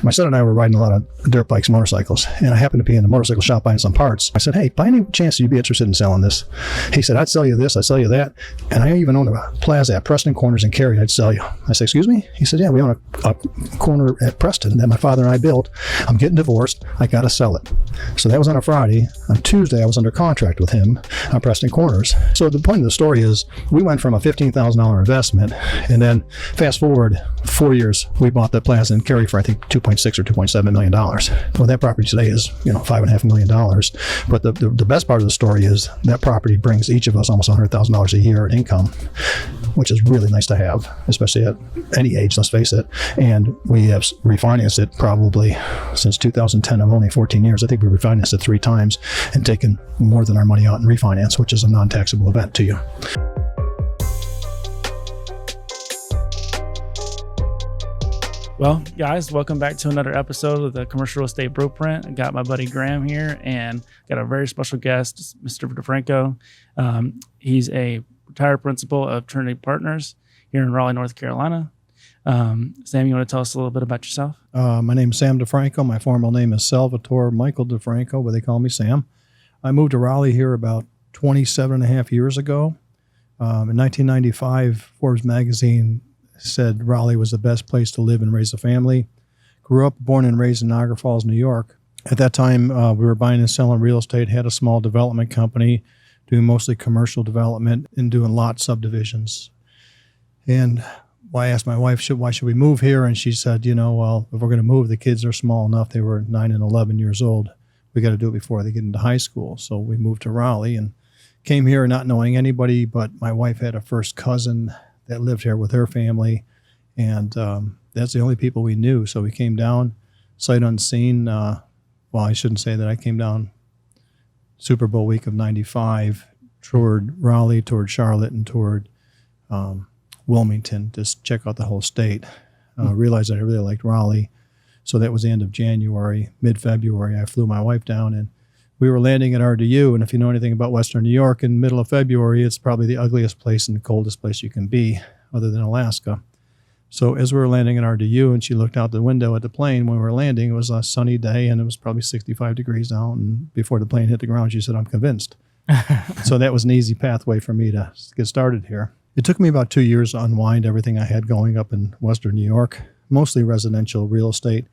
My son and I were riding a lot of dirt bikes, motorcycles, and I happened to be in the motorcycle shop buying some parts. I said, hey, by any chance you'd be interested in selling this? He said, I'd sell you this, I'd sell you that. And I even own a plaza at Preston Corners in Cary, I'd sell you. I said, excuse me? He said, yeah, we own a corner at Preston that my father and I built. I'm getting divorced. I got to sell it. So that was on a Friday. On Tuesday, I was under contract with him on Preston Corners. So the point of the story is we went from a $15,000 investment, and then fast forward 4 years, we bought the plaza in Cary for, I think, $2.6 or $2.7 million. Well, that property today is, $5.5 million. But the best part of the story is that property brings each of us almost $100,000 a year in income, which is really nice to have, especially at any age, let's face it. And we have refinanced it probably since 2010. I'm only 14 years. I think we refinanced it 3 times and taken more than our money out in refinance, which is a non-taxable event to you. Well, guys, welcome back to another episode of the Commercial Real Estate Blueprint. I got my buddy Graham here and got a very special guest, Mr. Difranco. He's a retired principal of Trinity Partners here in Raleigh, North Carolina. Sam, you want to tell us a little bit about yourself? My name is Sam Difranco. My formal name is Salvatore Michael Difranco, but they call me Sam. I moved to Raleigh here about 27 and a half years ago. In 1995, Forbes magazine said Raleigh was the best place to live and raise a family. Grew up, born and raised in Niagara Falls, New York. At that time, we were buying and selling real estate, had a small development company, doing mostly commercial development and doing lot subdivisions. And I asked my wife, why should we move here? And she said, well, if we're going to move, the kids are small enough. They were 9 and 11 years old. We got to do it before they get into high school. So we moved to Raleigh and came here not knowing anybody, but my wife had a first cousin that lived here with her family, and that's the only people we knew. So we came down sight unseen. Well, I shouldn't say that. I came down Super Bowl week of 95 toward Raleigh, toward Charlotte, and toward Wilmington, just check out the whole state. Realized that I really liked Raleigh. So that was the end of January. Mid-February, I flew my wife down, and we were landing at RDU, and if you know anything about Western New York, in the middle of February, it's probably the ugliest place and the coldest place you can be, other than Alaska. So as we were landing at RDU, and she looked out the window at the plane when we were landing, it was a sunny day, and it was probably 65 degrees out, and before the plane hit the ground, she said, I'm convinced. So that was an easy pathway for me to get started here. It took me about 2 years to unwind everything I had going up in Western New York, mostly residential real estate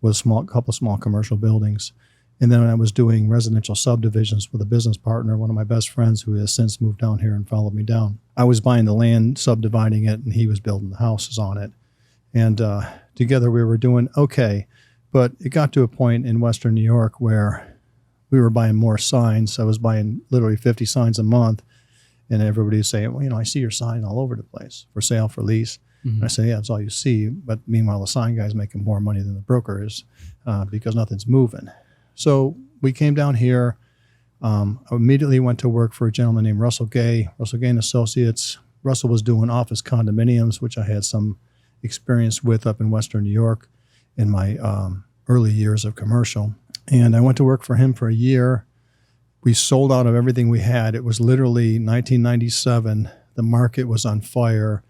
with a couple small commercial buildings. And then I was doing residential subdivisions with a business partner, one of my best friends who has since moved down here and followed me down. I was buying the land, subdividing it, and he was building the houses on it. And together we were doing okay. But it got to a point in Western New York where we were buying more signs. I was buying literally 50 signs a month. And everybody would say, well, I see your sign all over the place, for sale, for lease. Mm-hmm. And I say, yeah, that's all you see. But meanwhile, the sign guy's making more money than the broker is because nothing's moving. So we came down here. I immediately went to work for a gentleman named Russell Gay and Associates. Russell was doing office condominiums, which I had some experience with up in Western New York in my early years of commercial. And I went to work for him for a year. We sold out of everything we had. It was literally 1997. The market was on fire.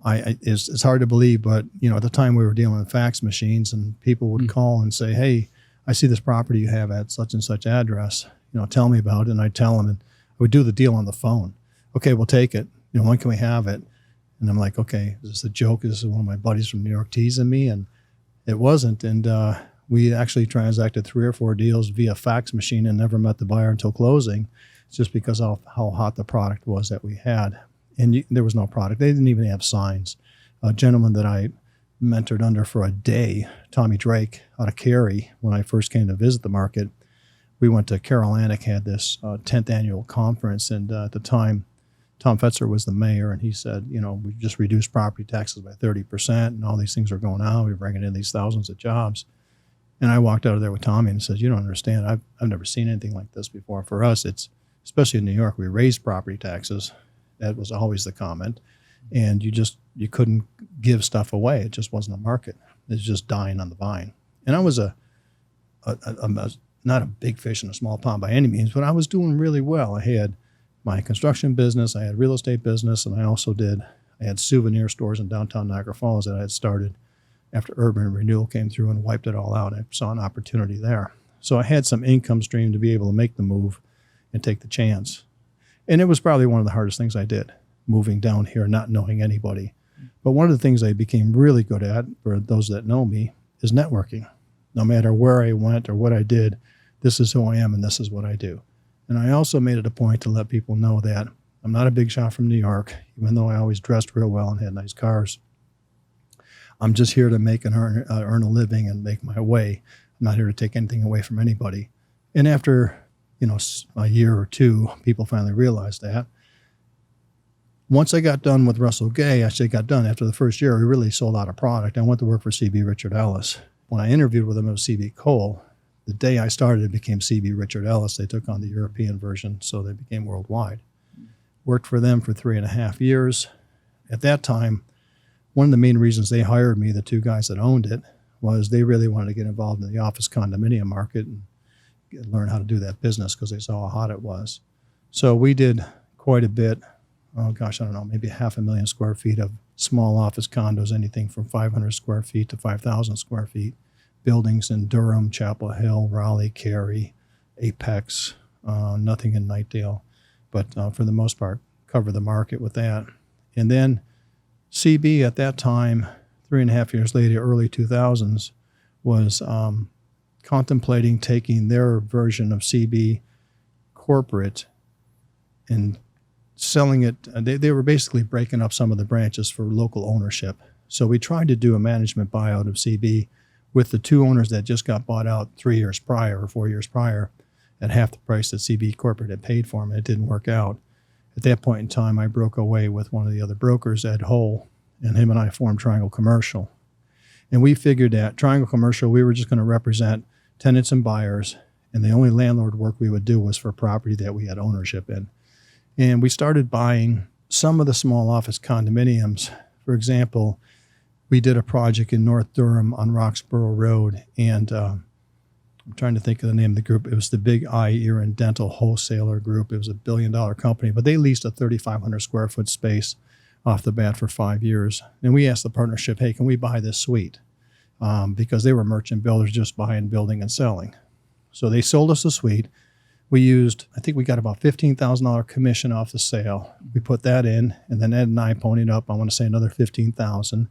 It's hard to believe, but at the time we were dealing with fax machines, and people would call and say, hey, I see this property you have at such and such address. Tell me about it. And I'd tell them, and I would do the deal on the phone. Okay, we'll take it. When can we have it? And I'm like, okay, is this a joke? Is this one of my buddies from New York teasing me? And it wasn't. And we actually transacted 3 or 4 deals via fax machine and never met the buyer until closing, just because of how hot the product was that we had. And there was no product. They didn't even have signs. A gentleman that I mentored under for a day, Tommy Drake, out of Cary, when I first came to visit the market, we went to Carol Annick, had this 10th annual conference, and at the time, Tom Fetzer was the mayor, and he said, we just reduced property taxes by 30%, and all these things are going on. We're bringing in these thousands of jobs. And I walked out of there with Tommy and said, you don't understand. I've never seen anything like this before. For us, it's, especially in New York, we raised property taxes. That was always the comment. And you couldn't give stuff away. It just wasn't a market. It was just dying on the vine. And I was not a big fish in a small pond by any means, but I was doing really well. I had my construction business, I had real estate business, and I had souvenir stores in downtown Niagara Falls that I had started after urban renewal came through and wiped it all out. I saw an opportunity there. So I had some income stream to be able to make the move and take the chance. And it was probably one of the hardest things I did, moving down here, not knowing anybody. But one of the things I became really good at, for those that know me, is networking. No matter where I went or what I did, this is who I am and this is what I do. And I also made it a point to let people know that I'm not a big shot from New York, even though I always dressed real well and had nice cars. I'm just here to make and earn a living and make my way. I'm not here to take anything away from anybody. And after, a year or two, people finally realized that. Once I got done with Russell Gay, after the first year, we really sold out of product. I went to work for CB Richard Ellis. When I interviewed with them, it was CB Cole. The day I started, it became CB Richard Ellis. They took on the European version, so they became worldwide. Worked for them for 3.5 years. At that time, one of the main reasons they hired me, the two guys that owned it, was they really wanted to get involved in the office condominium market and learn how to do that business because they saw how hot it was. So we did quite a bit. Oh gosh, I don't know, maybe 500,000 square feet of small office condos, anything from 500 square feet to 5,000 square feet. Buildings in Durham, Chapel Hill, Raleigh, Cary, Apex, nothing in Knightdale. But for the most part, cover the market with that. And then CB at that time, 3.5 years later, early 2000s, was contemplating taking their version of CB corporate and selling it. They were basically breaking up some of the branches for local ownership. So we tried to do a management buyout of CB with the two owners that just got bought out 3 years prior or 4 years prior at half the price that CB corporate had paid for them. It didn't work out. At that point in time, I broke away with one of the other brokers, Ed Hull, and him and I formed Triangle Commercial. And we figured that Triangle Commercial, we were just going to represent tenants and buyers, and the only landlord work we would do was for property that we had ownership in. And we started buying some of the small office condominiums. For example, we did a project in North Durham on Roxborough Road, and I'm trying to think of the name of the group. It was the Big Eye Ear and Dental Wholesaler Group. It was a $1 billion company, but they leased a 3,500 square foot space off the bat for 5 years. And we asked the partnership, hey, can we buy this suite? Because they were merchant builders just buying, building, and selling. So they sold us a suite. We used, I think we got about $15,000 commission off the sale. We put that in, and then Ed and I ponied up, I want to say another $15,000.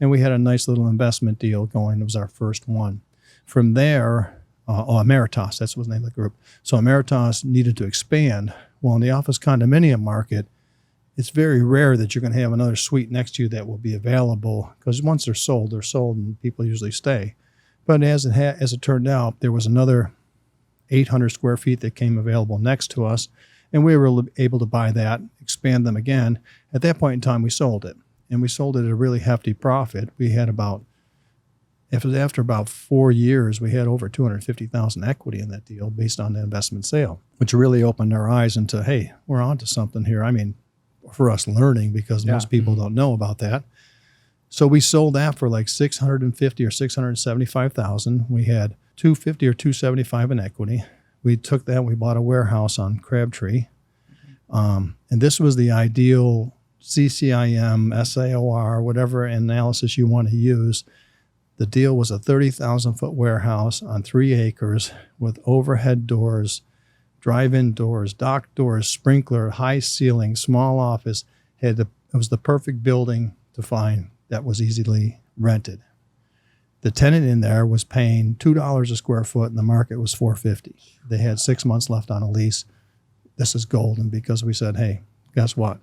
And we had a nice little investment deal going. It was our first one. From there, Emeritus, that's what the name of the group. So Emeritus needed to expand. Well, in the office condominium market, it's very rare that you're going to have another suite next to you that will be available, because once they're sold, and people usually stay. But as it turned out, there was another 800 square feet that came available next to us, and we were able to buy that, expand them again. At that point in time, we sold it, and we sold it at a really hefty profit. We had after about 4 years, we had over $250,000 equity in that deal based on the investment sale, which really opened our eyes into, hey, we're onto something here. I mean, for us learning, because most people don't know about that. So we sold that for like $650,000 or $675,000. We had $250,000 or $275,000 in equity. We took that, we bought a warehouse on Crabtree. And this was the ideal CCIM, SAOR, whatever analysis you want to use. The deal was a 30,000-foot warehouse on 3 acres with overhead doors, drive-in doors, dock doors, sprinkler, high ceiling, small office. It was the perfect building to find that was easily rented. The tenant in there was paying $2 a square foot, and the market was $4.50. They had 6 months left on a lease. This is golden, because we said, hey, guess what?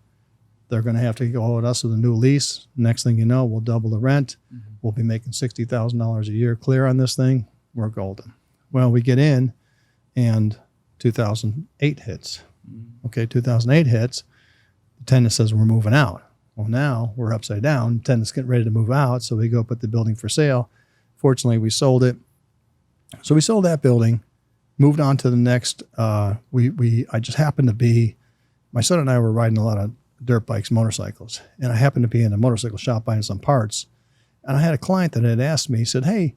They're going to have to go with us with a new lease. Next thing you know, we'll double the rent. We'll be making $60,000 a year clear on this thing. We're golden. Well, we get in, and 2008 hits. Okay, 2008 hits. The tenant says we're moving out. Well, now we're upside down. The tenant's getting ready to move out, so we go put the building for sale. Fortunately, we sold it. So we sold that building, moved on to the next. I just happened to be, my son and I were riding a lot of dirt bikes, motorcycles, and I happened to be in a motorcycle shop buying some parts. And I had a client that had asked me, he said, hey,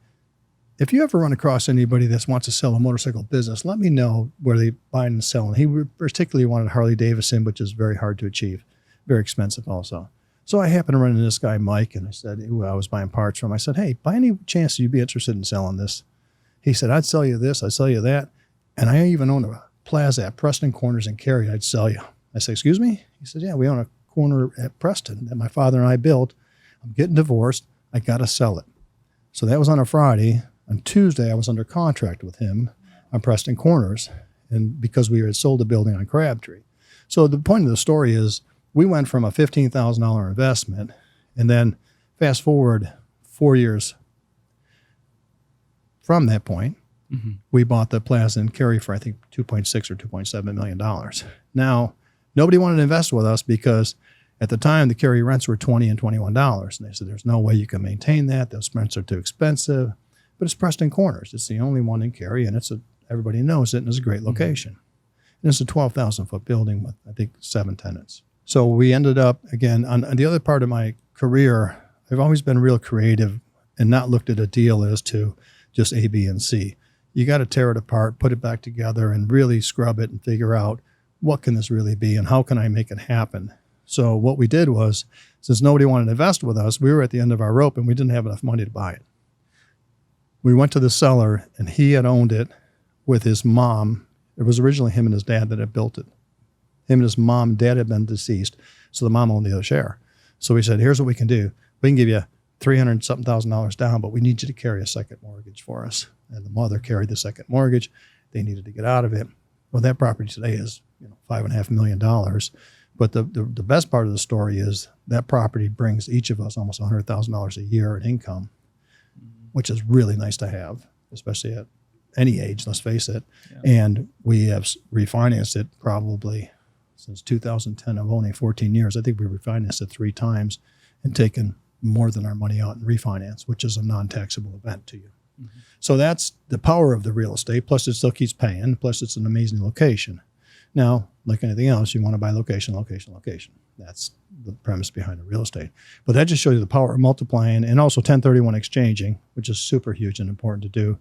if you ever run across anybody that wants to sell a motorcycle business, let me know where they buy and sell. And he particularly wanted Harley Davidson, which is very hard to achieve, very expensive also. So I happened to run into this guy, Mike, and I said, who I was buying parts from. I said, hey, by any chance you'd be interested in selling this? He said, I'd sell you this, I'd sell you that. And I even own a plaza at Preston Corners in Cary, I'd sell you. I said, excuse me? He said, yeah, we own a corner at Preston that my father and I built. I'm getting divorced. I got to sell it. So that was on a Friday. On Tuesday, I was under contract with him on Preston Corners, and because we had sold the building on Crabtree. So the point of the story is we went from a $15,000 investment, and then fast forward 4 years from that point, we bought the plaza in Cary for, I think, $2.6 or $2.7 million. Now, nobody wanted to invest with us because at the time, the Cary rents were $20 and $21. And they said, there's no way you can maintain that. Those rents are too expensive. But it's Preston Corners. It's the only one in Cary, and everybody knows it, and it's a great location. And it's a 12,000-foot building with, I think, 7 tenants. So we ended up, again, on the other part of my career, I've always been real creative and not looked at a deal as to just A, B, and C. You got to tear it apart, put it back together, and really scrub it and figure out what can this really be and how can I make it happen. So what we did was, since nobody wanted to invest with us, we were at the end of our rope and we didn't have enough money to buy it. We went to the seller, and he had owned it with his mom. It was originally him and his dad that had built it. Him and his mom and dad had been deceased, so the mom owned the other share. So we said, here's what we can do. We can give you $300,000 down, but we need you to carry a second mortgage for us. And the mother carried the second mortgage. They needed to get out of it. Well, that property today is $5.5 million. But the best part of the story is that property brings each of us almost $100,000 a year in income, which is really nice to have, especially at any age, let's face it. Yeah. And we have refinanced it probably since 2010. I've only 14 years. I think we refinanced it 3 times and taken more than our money out in refinance, which is a non-taxable event to you. Mm-hmm. So that's the power of the real estate. Plus, it still keeps paying. Plus, it's an amazing location. Now, like anything else, you want to buy location, location, location. That's the premise behind the real estate. But that just shows you the power of multiplying, and also 1031 exchanging, which is super huge and important to do.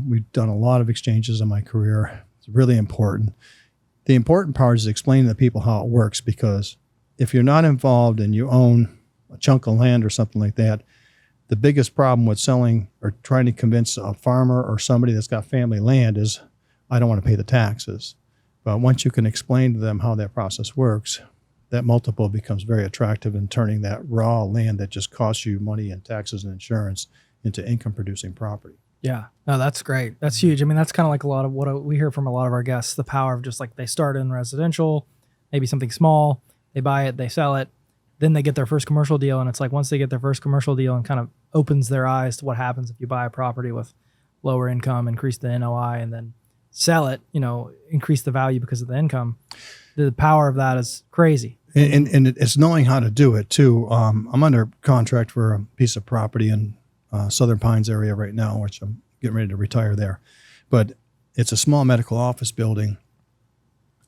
We've done a lot of exchanges in my career. It's really important. The important part is explaining to people how it works, because if you're not involved and you own a chunk of land or something like that, the biggest problem with selling or trying to convince a farmer or somebody that's got family land is, I don't want to pay the taxes. But once you can explain to them how that process works, that multiple becomes very attractive in turning that raw land that just costs you money and taxes and insurance into income-producing property. Yeah, no, that's great. That's huge. I mean, that's kind of like a lot of what we hear from a lot of our guests, the power of just like they start in residential, maybe something small, they buy it, they sell it, then they get their first commercial deal. And it's like once they get their first commercial deal and kind of opens their eyes to what happens if you buy a property with lower income, increase the NOI, and then sell it, increase the value because of the income. The power of that is crazy. And it's knowing how to do it too. I'm under contract for a piece of property in Southern Pines area right now, which I'm getting ready to retire there. But it's a small medical office building,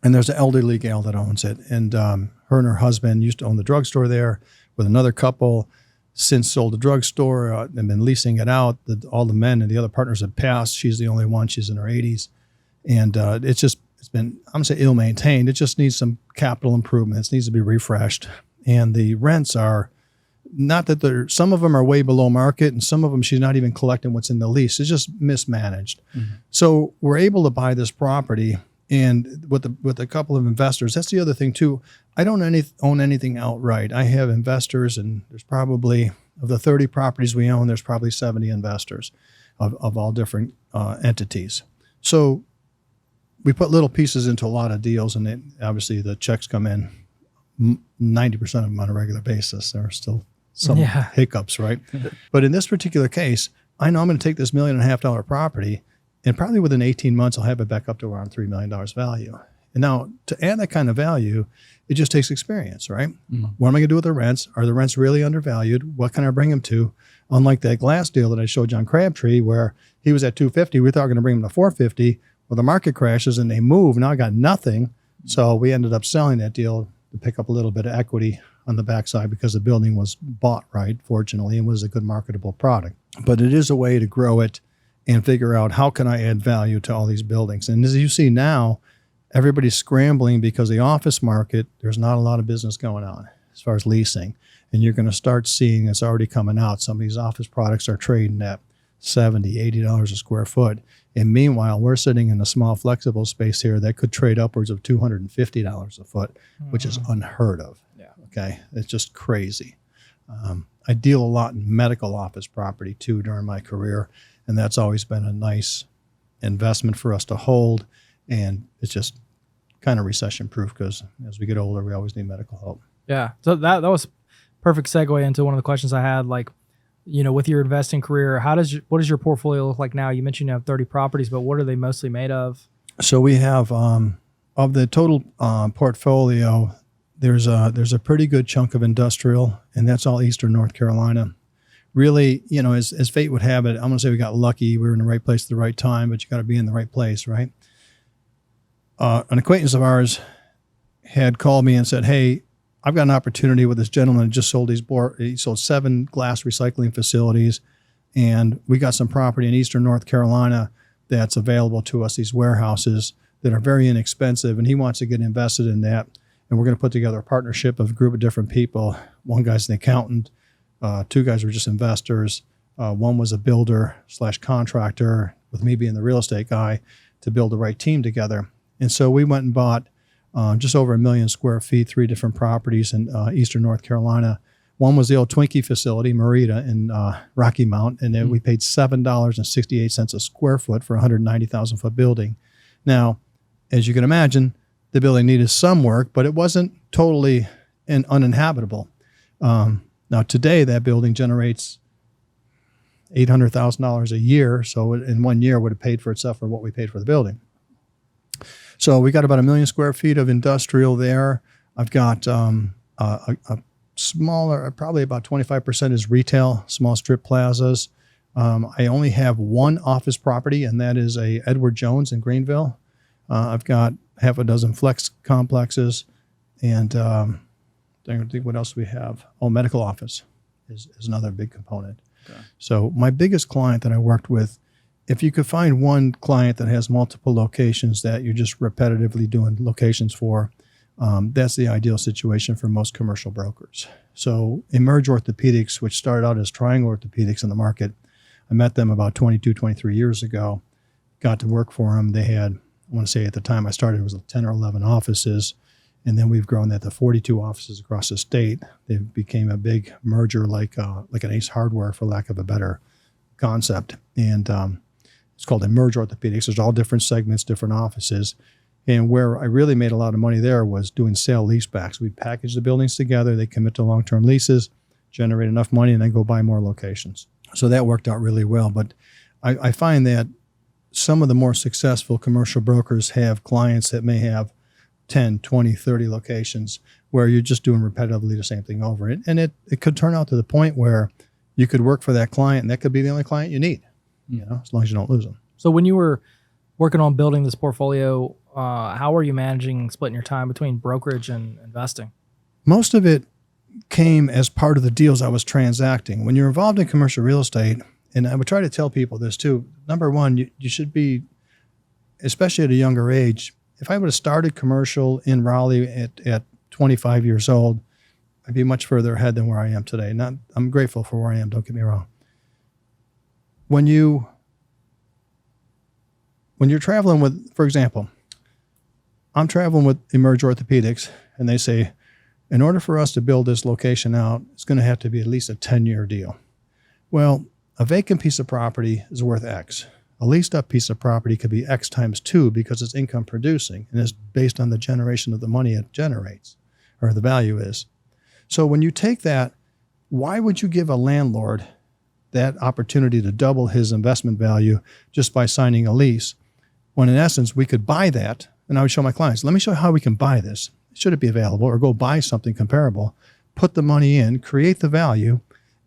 and there's an elderly gal that owns it. And her and her husband used to own the drugstore there with another couple, since sold the drugstore and been leasing it out. All the men and the other partners have passed. She's the only one. She's in her 80s. And it's been, I'm going to say ill-maintained. It just needs some capital improvements. It needs to be refreshed. And the rents are not that some of them are way below market, and some of them she's not even collecting what's in the lease. It's just mismanaged. Mm-hmm. So we're able to buy this property, and with a couple of investors. That's the other thing too. I don't own anything outright. I have investors, and there's probably, of the 30 properties we own, there's probably 70 investors of all different entities. So we put little pieces into a lot of deals, and obviously the checks come in 90% of them on a regular basis. There are still some hiccups, right? But in this particular case, I know I'm going to take this $1.5 million property, and probably within 18 months, I'll have it back up to around $3 million value. And now to add that kind of value, it just takes experience, right? Mm-hmm. What am I going to do with the rents? Are the rents really undervalued? What can I bring them to? Unlike that glass deal that I showed you on Crabtree, where he was at $250, we thought we were going to bring him to $450. Well, the market crashes and they move. Now I got nothing. So we ended up selling that deal to pick up a little bit of equity on the backside, because the building was bought right, fortunately, and was a good marketable product. But it is a way to grow it and figure out how can I add value to all these buildings. And as you see now, everybody's scrambling because the office market, there's not a lot of business going on. as far as leasing. And you're going to start seeing it's already coming out. Some of these office products are trading at $70, $80 a square foot. And meanwhile, we're sitting in a small flexible space here that could trade upwards of $250 a foot, which is unheard of. Yeah. Okay. It's just crazy. I deal a lot in medical office property too during my career. And that's always been a nice investment for us to hold. And it's just kind of recession proof because as we get older, we always need medical help. Yeah. So that was perfect segue into one of the questions I had. Like, with your investing career, what does your portfolio look like now? You mentioned you have 30 properties, but what are they mostly made of? So we have, of the total portfolio, there's a pretty good chunk of industrial, and that's all Eastern North Carolina. Really, as fate would have it, I'm going to say we got lucky. We were in the right place at the right time, but you got to be in the right place, right? An acquaintance of ours had called me and said, hey, I've got an opportunity with this gentleman who just sold he sold 7 glass recycling facilities, and we got some property in Eastern North Carolina that's available to us, these warehouses that are very inexpensive, and he wants to get invested in that. And we're going to put together a partnership of a group of different people. One guy's an accountant. 2 guys were just investors. One was a builder / contractor, with me being the real estate guy, to build the right team together. And so we went and bought just over 1 million square feet, 3 different properties in Eastern North Carolina. One was the old Twinkie facility, Merida, in Rocky Mount, and then we paid $7.68 a square foot for a 190,000 foot building. Now, as you can imagine, the building needed some work, but it wasn't totally uninhabitable. Now, today, that building generates $800,000 a year, so in 1 year would have paid for itself for what we paid for the building. So we got about 1 million square feet of industrial there. I've got a smaller, probably about 25% is retail, small strip plazas. I only have 1 office property, and that is a Edward Jones in Greenville. I've got half a dozen flex complexes, and I think what else we have. Oh, medical office is another big component. Okay. So my biggest client that I worked with, if you could find one client that has multiple locations that you're just repetitively doing locations for, that's the ideal situation for most commercial brokers. So Emerge Orthopedics, which started out as Triangle Orthopedics in the market, I met them about 22, 23 years ago, got to work for them. They had, I want to say at the time I started, it was 10 or 11 offices. And then we've grown that to 42 offices across the state. They became a big merger like an Ace Hardware, for lack of a better concept. And it's called Emerge Orthopedics. There's all different segments, different offices. And where I really made a lot of money there was doing sale leasebacks. We package the buildings together. They commit to long-term leases, generate enough money, and then go buy more locations. So that worked out really well. But I find that some of the more successful commercial brokers have clients that may have 10, 20, 30 locations where you're just doing repetitively the same thing over. And it could turn out to the point where you could work for that client, and that could be the only client you need, as long as you don't lose them. So when you were working on building this portfolio, how were you managing splitting your time between brokerage and investing? Most of it came as part of the deals I was transacting. When you're involved in commercial real estate, and I would try to tell people this too, number one, you should be, especially at a younger age, if I would have started commercial in Raleigh at 25 years old, I'd be much further ahead than where I am today. I'm grateful for where I am, don't get me wrong. When you're traveling with, for example, I'm traveling with Emerge Orthopedics, and they say, in order for us to build this location out, it's going to have to be at least a 10-year deal. Well, a vacant piece of property is worth X. A leased up piece of property could be X times 2 because it's income producing and it's based on the generation of the money it generates, or the value is. So when you take that, why would you give a landlord that opportunity to double his investment value just by signing a lease, when in essence we could buy that? And I would show my clients, let me show you how we can buy this. Should it be available, or go buy something comparable, put the money in, create the value,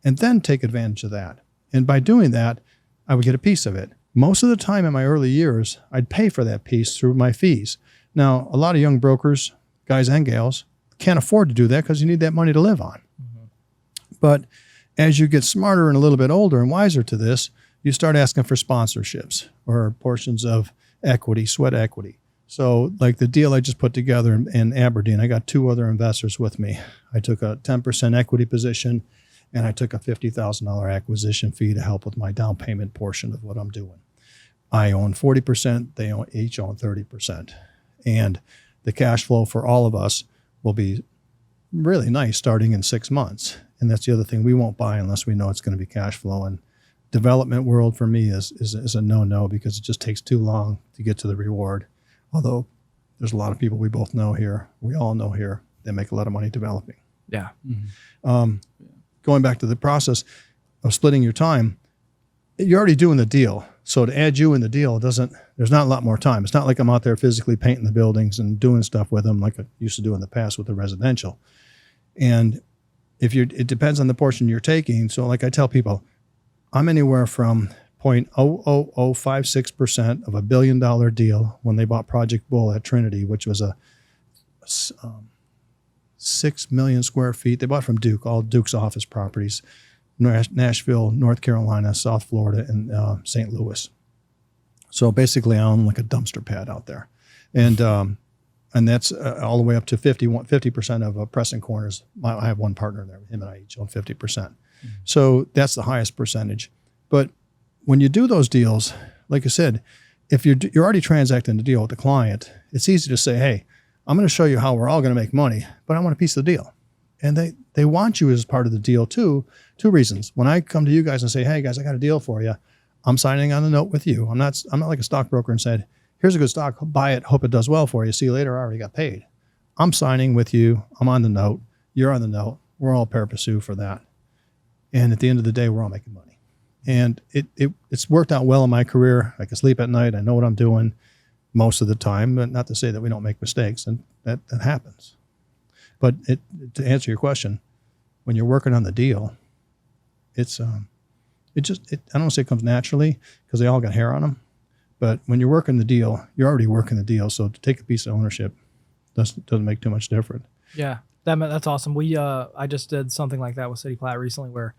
and then take advantage of that. And by doing that, I would get a piece of it. Most of the time in my early years, I'd pay for that piece through my fees. Now, a lot of young brokers, guys and gals, can't afford to do that because you need that money to live on. Mm-hmm. But as you get smarter and a little bit older and wiser to this, you start asking for sponsorships or portions of equity, sweat equity. So like the deal I just put together in Aberdeen, I got 2 other investors with me. I took a 10% equity position, and I took a $50,000 acquisition fee to help with my down payment portion of what I'm doing. I own 40%, they each own 30%. And the cash flow for all of us will be really nice starting in 6 months. And that's the other thing. We won't buy unless we know it's going to be cash flow. And development world for me is a no-no because it just takes too long to get to the reward. Although there's a lot of people we both know here, we all know here, they make a lot of money developing. Yeah. Going back to the process of splitting your time, you're already doing the deal. So to add you in the deal, there's not a lot more time. It's not like I'm out there physically painting the buildings and doing stuff with them like I used to do in the past with the residential. And it depends on the portion you're taking. So like I tell people, I'm anywhere from 0.00056% of $1 billion deal when they bought Project Bull at Trinity, which was a 6 million square feet. They bought from Duke, all Duke's office properties, Nashville, North Carolina, South Florida, and St. Louis. So basically I own like a dumpster pad out there. And that's all the way up to 50% of Preston Corners. I have one partner there. Him and I each own 50%. So that's the highest percentage. But when you do those deals, like I said, if you're already transacting the deal with the client, it's easy to say, hey, I'm going to show you how we're all going to make money, but I want a piece of the deal. And they want you as part of the deal too. 2 reasons. When I come to you guys and say, hey guys, I got a deal for you, I'm signing on the note with you. I'm not like a stockbroker and said, here's a good stock, buy it, hope it does well for you. See you later, I already got paid. I'm signing with you. I'm on the note. You're on the note. We're all pari passu for that. And at the end of the day, we're all making money. And it's worked out well in my career. I can sleep at night. I know what I'm doing most of the time, but not to say that we don't make mistakes, and that happens. But to answer your question, when you're working on the deal, I don't want to say it comes naturally because they all got hair on them. But when you're working the deal, you're already working the deal. So to take a piece of ownership doesn't make too much difference. Yeah, that's awesome. I just did something like that with City Plat recently where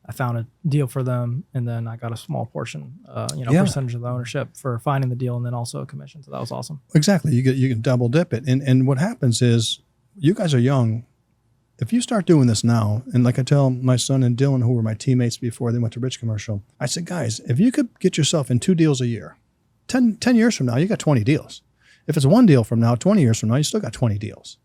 I found a deal for them, and then I got a small portion, percentage of the ownership for finding the deal, and then also a commission. So that was awesome. Exactly. You can double dip it. And what happens is you guys are young. If you start doing this now, and like I tell my son and Dylan, who were my teammates before they went to Rich Commercial, I said, guys, if you could get yourself in 2 deals a year, 10 years from now, you got 20 deals. If it's 1 deal from now, 20 years from now, you still got 20 deals.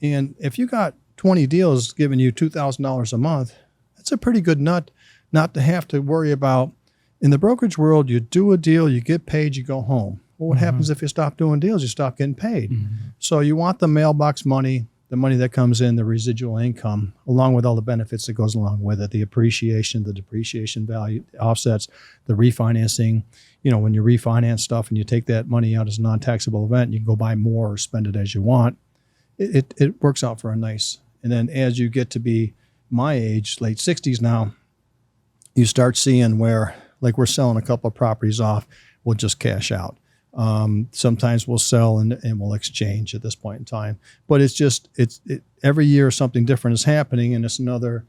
And if you got 20 deals giving you $2,000 a month, that's a pretty good nut not to have to worry about. In the brokerage world, you do a deal, you get paid, you go home. Well, what happens if you stop doing deals? You stop getting paid. So you want the mailbox money, the money that comes in, the residual income, along with all the benefits that goes along with it, the appreciation, the depreciation value, offsets, the refinancing. When you refinance stuff and you take that money out as a non-taxable event, you can go buy more or spend it as you want. It works out for a nice. And then as you get to be my age, late 60s now, you start seeing where, like we're selling a couple of properties off, we'll just cash out. Sometimes we'll sell and we'll exchange at this point in time. But every year something different is happening, and it's another,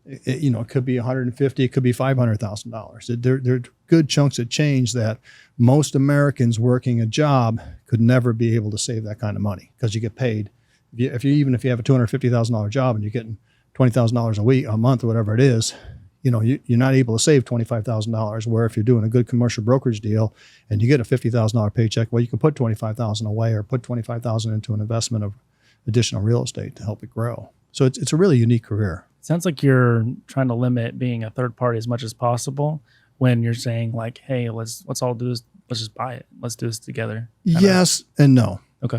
it could be $150,000, it could be $500,000. They're good chunks of change that most Americans working a job could never be able to save that kind of money because you get paid. If you have a $250,000 job and you're getting $20,000 a month or whatever it is, you're not able to save $25,000. Where if you're doing a good commercial brokerage deal and you get a $50,000 paycheck, well, you can put $25,000 away or put $25,000 into an investment of additional real estate to help it grow. So it's a really unique career. Sounds like you're trying to limit being a third party as much as possible when you're saying like, hey, let's all do this. Let's just buy it. Let's do this together. Yes and no. Okay.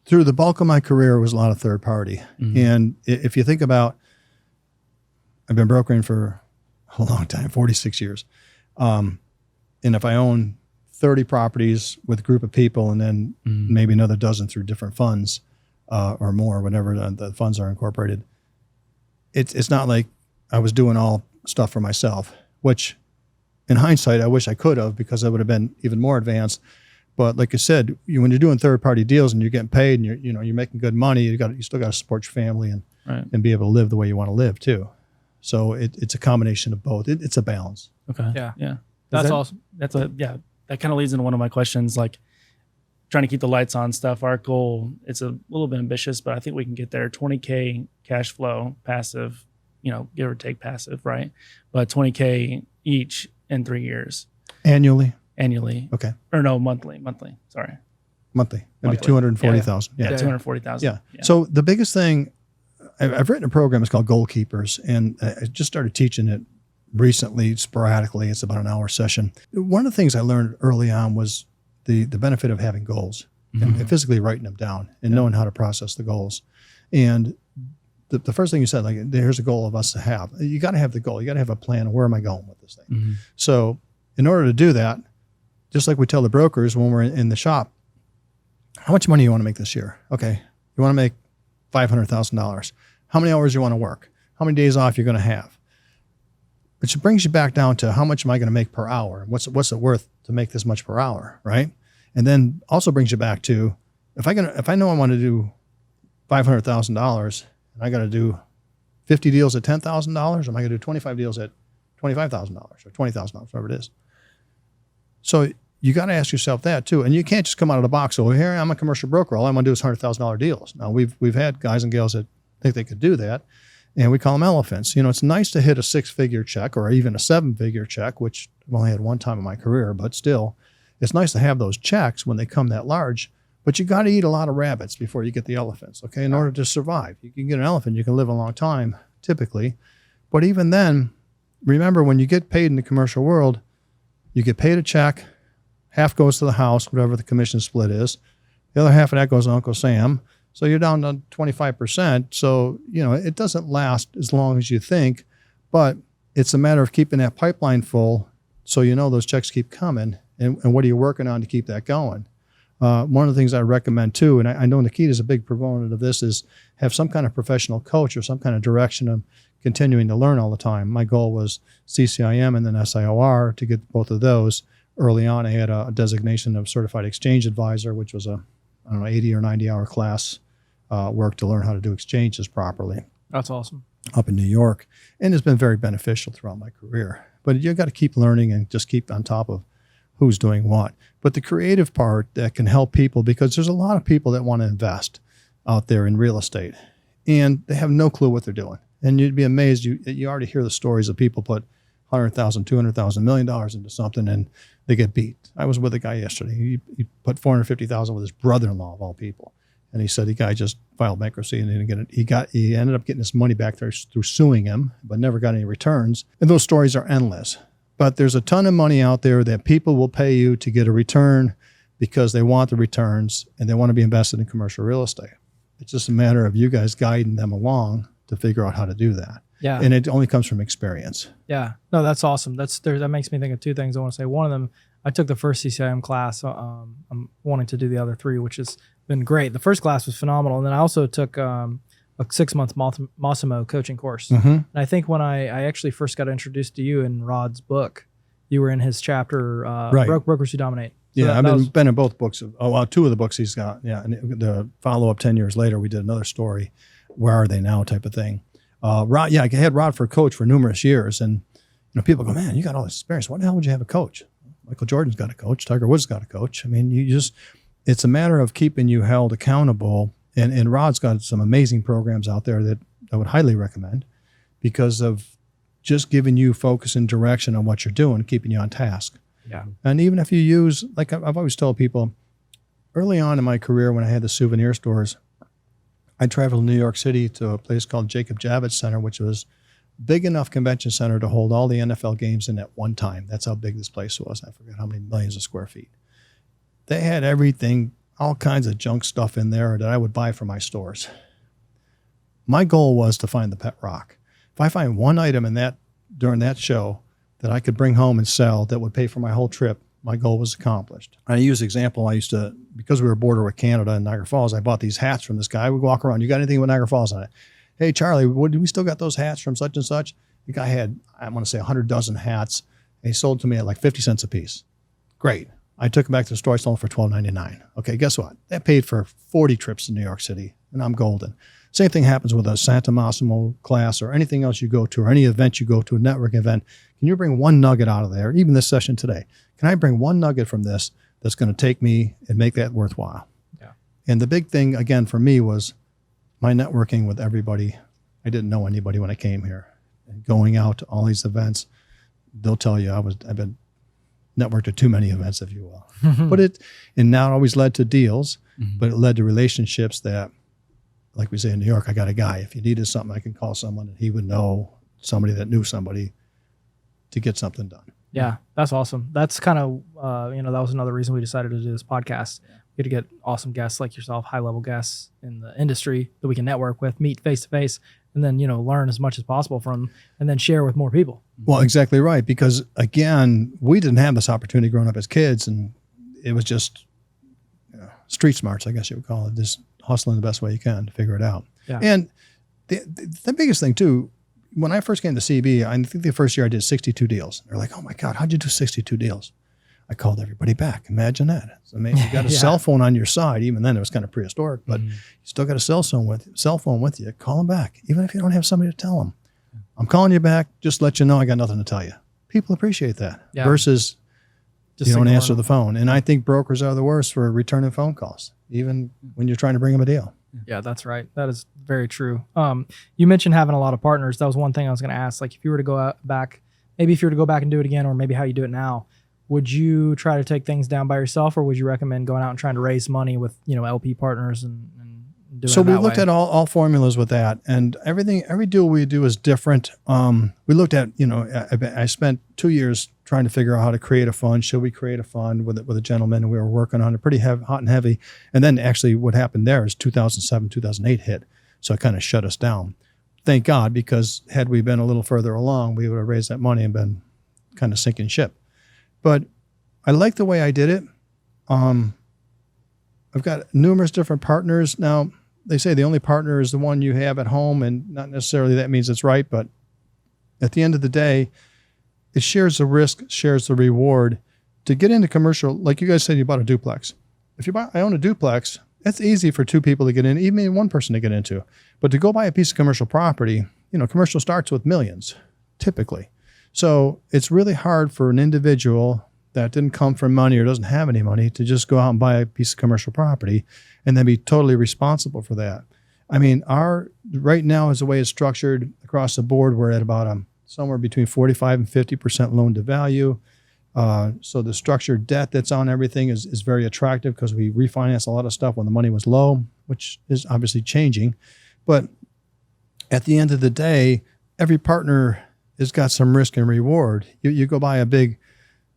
Through the bulk of my career, it was a lot of third party. And if you think about, I've been brokering for a long time, 46 years. And if I own 30 properties with a group of people and then maybe another dozen through different funds or more, whenever the funds are incorporated, it's not like I was doing all stuff for myself, which in hindsight, I wish I could have because I would have been even more advanced. But like I said, when you're doing third party deals and you're getting paid and you're making good money, you still got to support your family and be able to live the way you want to live too. So it's a combination of both. It's a balance. Okay. Yeah. Yeah. That's awesome. That kind of leads into one of my questions. Like, trying to keep the lights on stuff. Our goal, it's a little bit ambitious, but I think we can get there. 20K cash flow, passive, give or take passive, right? But 20K each in 3 years. Annually? Okay. Or no, monthly. Sorry. Monthly. That'd be 240,000. Yeah, 240,000. Yeah. So the biggest thing, I've written a program, it's called Goalkeepers, and I just started teaching it recently, sporadically. It's about an hour session. One of the things I learned early on was the benefit of having goals and physically writing them down and knowing how to process the goals. And the first thing you said, like, here's a goal of us to have. You got to have the goal. You got to have a plan of where am I going with this thing. So in order to do that, just like we tell the brokers when we're in the shop, how much money you want to make this year? Okay, you want to make $500,000. How many hours you want to work? How many days off you're going to have? Which brings you back down to how much am I going to make per hour? What's it worth to make this much per hour, right? And then also brings you back to if I know I want to do $500,000 and I got to do 50 deals at $10,000, am I going to do 25 deals at $25,000 or $20,000, whatever it is? So you got to ask yourself that too, and you can't just come out of the box. So here I'm a commercial broker. All I want to do is $100,000 deals. Now we've had guys and gals that think they could do that, and we call them elephants. It's nice to hit a 6-figure check or even a 7-figure check, which I've only had one time in my career, but still, it's nice to have those checks when they come that large. But you got to eat a lot of rabbits before you get the elephants. Okay, in order to survive, you can get an elephant, you can live a long time typically, but even then, remember when you get paid in the commercial world, you get paid a check. Half goes to the house, whatever the commission split is. The other half of that goes to Uncle Sam. So you're down to 25%. So, it doesn't last as long as you think, but it's a matter of keeping that pipeline full so those checks keep coming. And what are you working on to keep that going? One of the things I recommend too, and I know Nikita's a big proponent of this, is have some kind of professional coach or some kind of direction of continuing to learn all the time. My goal was CCIM and then SIOR to get both of those. Early on, I had a designation of Certified Exchange Advisor, which was a 80 or 90 hour class work to learn how to do exchanges properly. That's awesome. Up in New York. And it's been very beneficial throughout my career. But you got to keep learning and just keep on top of who's doing what. But the creative part that can help people, because there's a lot of people that want to invest out there in real estate, and they have no clue what they're doing. And you'd be amazed. You already hear the stories of people put $100,000, $200,000, $1 million into something and they get beat. I was with a guy yesterday. He put $450,000 with his brother-in-law of all people, and he said the guy just filed bankruptcy and didn't get it. He ended up getting his money back there through suing him, but never got any returns. And those stories are endless. But there's a ton of money out there that people will pay you to get a return because they want the returns and they want to be invested in commercial real estate. It's just a matter of you guys guiding them along to figure out how to do that. Yeah. And it only comes from experience. Yeah. No, that's awesome. That makes me think of two things I want to say. One of them, I took the first CCIM class. I'm wanting to do the other 3, which has been great. The first class was phenomenal. And then I also took a 6-month Massimo coaching course. And I think when I actually first got introduced to you in Rod's book, you were in his chapter, right. Brokers Who Dominate. So yeah, I've been in both books. 2 of the books he's got. Yeah. And the follow-up 10 years later, we did another story. Where are they now type of thing. Rod, I had Rod for a coach for numerous years. And people go, man, you got all this experience. Why the hell would you have a coach? Michael Jordan's got a coach. Tiger Woods got a coach. I mean, it's a matter of keeping you held accountable. And Rod's got some amazing programs out there that I would highly recommend because of just giving you focus and direction on what you're doing, keeping you on task. Yeah. And even if you use, like I've always told people, early on in my career when I had the souvenir stores, I traveled to New York City to a place called Jacob Javits Center, which was big enough convention center to hold all the NFL games in at one time. That's how big this place was. I forget how many millions of square feet. They had everything, all kinds of junk stuff in there that I would buy for my stores. My goal was to find the pet rock. If I find one item during that show that I could bring home and sell that would pay for my whole trip, my goal was accomplished. I use example. Because we were border with Canada and Niagara Falls, I bought these hats from this guy. We walk around. You got anything with Niagara Falls on it? Hey, Charlie, do we still got those hats from such and such? The guy had, I want to say 100 dozen hats. And he sold to me at like 50 cents a piece. Great. I took them back to the store. I sold them for $12.99. Okay, guess what? That paid for 40 trips to New York City, and I'm golden. Same thing happens with a Santa Massimo class or anything else you go to or any event you go to, a network event. Can you bring one nugget out of there, even this session today? Can I bring one nugget from this that's going to take me and make that worthwhile. Yeah. And the big thing, again, for me was my networking with everybody. I didn't know anybody when I came here. And going out to all these events, they'll tell you I've been networked at too many events, if you will. But now it always led to deals, but it led to relationships that, like we say in New York, I got a guy. If you needed something, I can call someone and he would know somebody that knew somebody to get something done. Yeah, that's awesome. That's kind of, that was another reason we decided to do this podcast. We get to get awesome guests like yourself, high-level guests in the industry that we can network with, meet face-to-face, and then, learn as much as possible from, and then share with more people. Well, exactly right. Because, again, we didn't have this opportunity growing up as kids, and it was just street smarts, I guess you would call it, just hustling the best way you can to figure it out. Yeah. And the biggest thing, too, when I first came to CB, I think the first year I did 62 deals. They're like, oh, my God, how'd you do 62 deals? I called everybody back. Imagine that. So maybe you got a cell phone on your side. Even then, it was kind of prehistoric, but you still got a cell phone with you. Call them back, even if you don't have somebody to tell them. I'm calling you back. Just let you know I got nothing to tell you. People appreciate that versus Just you don't answer them. the phone. And I think brokers are the worst for returning phone calls, even when you're trying to bring them a deal. Yeah, that's right. That is very true. You mentioned having a lot of partners. That was one thing I was going to ask. Like, if you were to go back, maybe if you were to go back and do it again, or maybe how you do it now, would you try to take things down by yourself, or would you recommend going out and trying to raise money with, LP partners and doing So it we that looked way? at all formulas with that, and every deal we do is different. We looked at, I spent 2 years trying to figure out how to create a fund. Should we create a fund with a gentleman? And we were working on it pretty hot and heavy. And then actually what happened there is 2007, 2008 hit. So it kind of shut us down. Thank God, because had we been a little further along, we would have raised that money and been kind of sinking ship. But I like the way I did it. I've got numerous different partners. Now, they say the only partner is the one you have at home, and not necessarily that means it's right, but at the end of the day, it shares the risk, shares the reward. To get into commercial, like you guys said, you bought a duplex. If I own a duplex, it's easy for two people to get in, even one person to get into. But to go buy a piece of commercial property, commercial starts with millions, typically. So it's really hard for an individual that didn't come from money or doesn't have any money to just go out and buy a piece of commercial property and then be totally responsible for that. I mean, right now, as the way it's structured across the board, we're at about somewhere between 45 and 50% loan to value. So the structured debt that's on everything is very attractive because we refinance a lot of stuff when the money was low, which is obviously changing. But at the end of the day, every partner has got some risk and reward. You go buy a big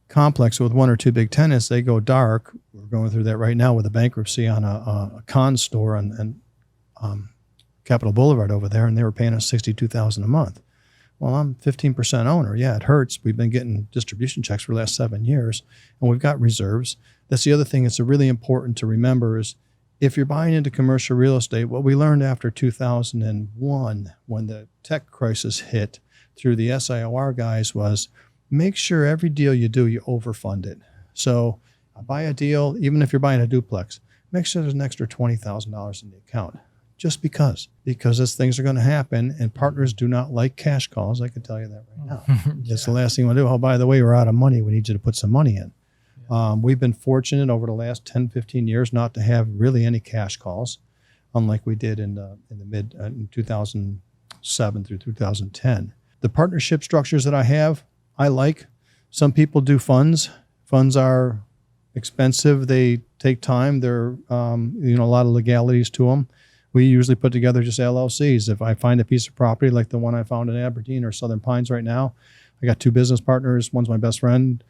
complex with one or two big tenants, they go dark. We're going through that right now with a bankruptcy on a con store on Capitol Boulevard over there, and they were paying us $62,000 a month. Well, I'm 15% owner. Yeah, it hurts. We've been getting distribution checks for the last 7 years, and we've got reserves. That's the other thing that's really important to remember is if you're buying into commercial real estate, what we learned after 2001 when the tech crisis hit through the SIOR guys was make sure every deal you do, you overfund it. So I buy a deal, even if you're buying a duplex, make sure there's an extra $20,000 in the account. Just because as things are going to happen, and partners do not like cash calls. I can tell you that right now. It's the last thing we'll do. Oh, by the way, we're out of money. We need you to put some money in. We've been fortunate over the last 10, 15 years not to have really any cash calls, unlike we did in 2007 through 2010. The partnership structures that I have, I like. Some people do funds. Funds are expensive. They take time. There are a lot of legalities to them. We usually put together just LLCs. If I find a piece of property like the one I found in Aberdeen or Southern Pines right now, I got two business partners. One's my best friend,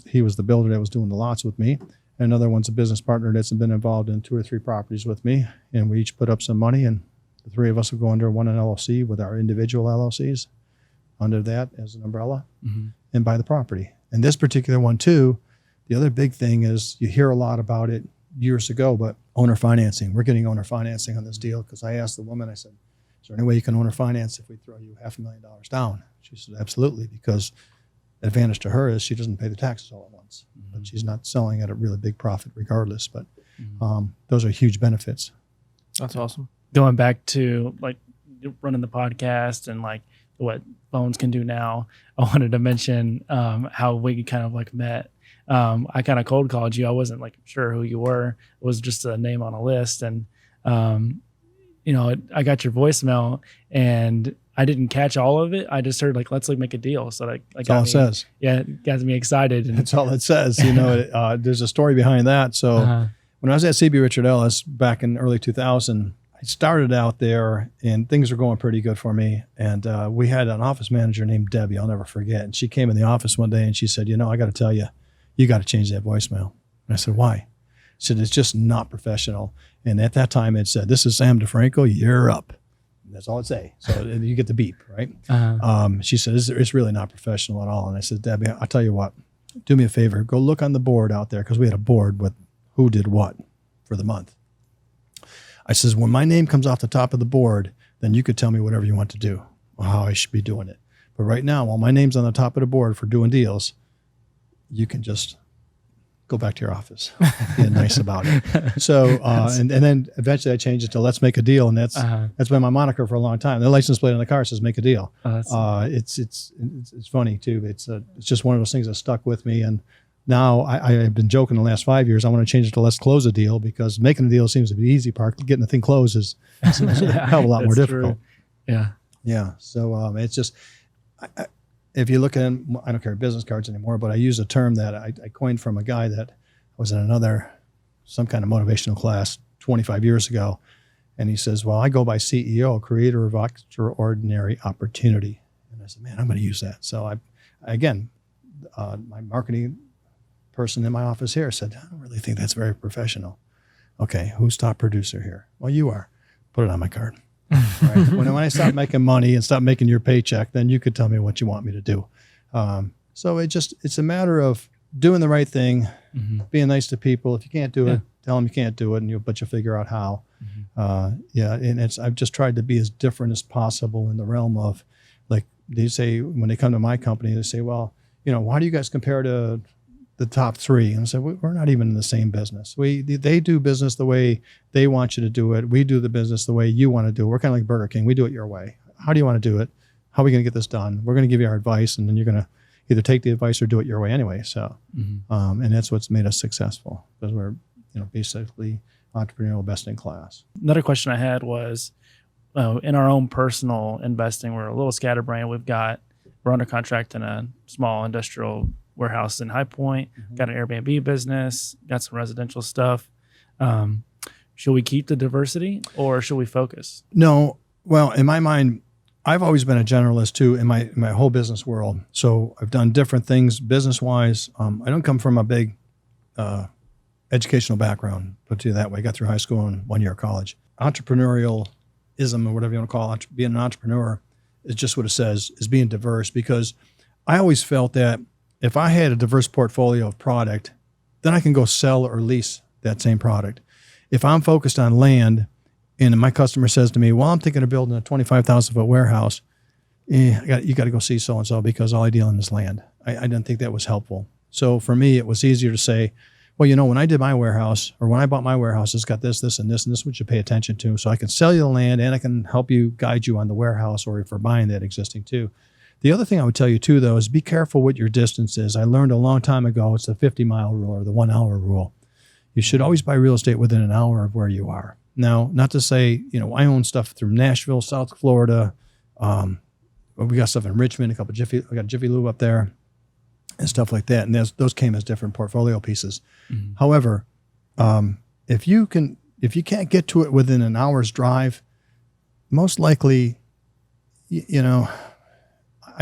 he was the builder that was doing the lots with me. And another one's a business partner that's been involved in 2 or 3 properties with me. And we each put up some money, and the 3 of us will go under one LLC with our individual LLCs under that as an umbrella and buy the property. And this particular one too, the other big thing is you hear a lot about it years ago, but owner financing. We're getting owner financing on this deal because I asked the woman, I said, is there any way you can owner finance if we throw you $500,000 down? She said, absolutely, because the advantage to her is she doesn't pay the taxes all at once, but she's not selling at a really big profit regardless. But those are huge benefits. That's awesome. Going back to like running the podcast and like what phones can do now, I wanted to mention how we kind of like met. I kind of cold called you. I wasn't like sure who you were. It was just a name on a list. And, I got your voicemail and I didn't catch all of it. I just heard like, let's make a deal. So that's all it says. Yeah. It got me excited. And, that's all it says. There's a story behind that. So when I was at CB Richard Ellis back in early 2000, I started out there and things were going pretty good for me. And we had an office manager named Debbie, I'll never forget. And she came in the office one day and she said, I got to tell you, you got to change that voicemail. And I said, why? She said, it's just not professional. And at that time it said, this is Sam Difranco, you're up. That's all it say. So you get the beep, right? She said, it's really not professional at all. And I said, Debbie, I'll tell you what, do me a favor, go look on the board out there, because we had a board with who did what for the month. I says, when my name comes off the top of the board, then you could tell me whatever you want to do or how I should be doing it. But right now, while my name's on the top of the board for doing deals, you can just go back to your office, being nice about it. So, and then eventually I changed it to let's make a deal. And that's been my moniker for a long time. The license plate on the car says make a deal. It's funny too. It's just one of those things that stuck with me. And now I've been joking the last 5 years. I want to change it to let's close a deal, because making a deal seems to be the easy part. Getting the thing closed is a hell of a lot more difficult. True. Yeah. Yeah. So it's just, if you look at, I don't carry business cards anymore, but I use a term that I coined from a guy that was in some kind of motivational class 25 years ago. And he says, well, I go by CEO, creator of extraordinary opportunity. And I said, man, I'm going to use that. So my marketing person in my office here said, I don't really think that's very professional. Okay, who's top producer here? Well, you are. Put it on my card. Right? When I stop making money and stop making your paycheck, then you could tell me what you want me to do. So it's a matter of doing the right thing, being nice to people. If you can't do it, tell them you can't do it, and you'll figure out how. And I've just tried to be as different as possible in the realm of, like they say when they come to my company, they say, well, why do you guys compare to the top three? And I said, we're not even in the same business. They do business the way they want you to do it. We do the business the way you want to do it. We're kind of like Burger King. We do it your way. How do you want to do it? How are we going to get this done? We're going to give you our advice, and then you're going to either take the advice or do it your way anyway. So, and that's what's made us successful, because we're, basically entrepreneurial, best in class. Another question I had was, in our own personal investing, we're a little scatterbrained. We're under contract in a small industrial warehouse in High Point, got an Airbnb business, got some residential stuff. Should we keep the diversity or should we focus? No. Well, in my mind, I've always been a generalist too in my whole business world. So I've done different things business-wise. I don't come from a big educational background, put it that way. I got through high school and 1 year of college. Entrepreneurialism, or whatever you want to call it, being an entrepreneur is just what it says, is being diverse, because I always felt that if I had a diverse portfolio of product, then I can go sell or lease that same product. If I'm focused on land and my customer says to me, well, I'm thinking of building a 25,000 foot warehouse, you got to go see so-and-so because all I deal in is land. I didn't think that was helpful. So for me, it was easier to say, well, when I did my warehouse, or when I bought my warehouse, it's got this, this, and this, and this is what you pay attention to. So I can sell you the land and I can help you, guide you on the warehouse, or if you're buying that existing too. The other thing I would tell you too, though, is be careful what your distance is. I learned a long time ago, it's the 50-mile rule or the 1 hour rule. You should always buy real estate within an hour of where you are. Now, not to say, I own stuff through Nashville, South Florida. We got stuff in Richmond, we got Jiffy Lube up there and stuff like that. And those came as different portfolio pieces. However, if you can't get to it within an hour's drive, most likely, I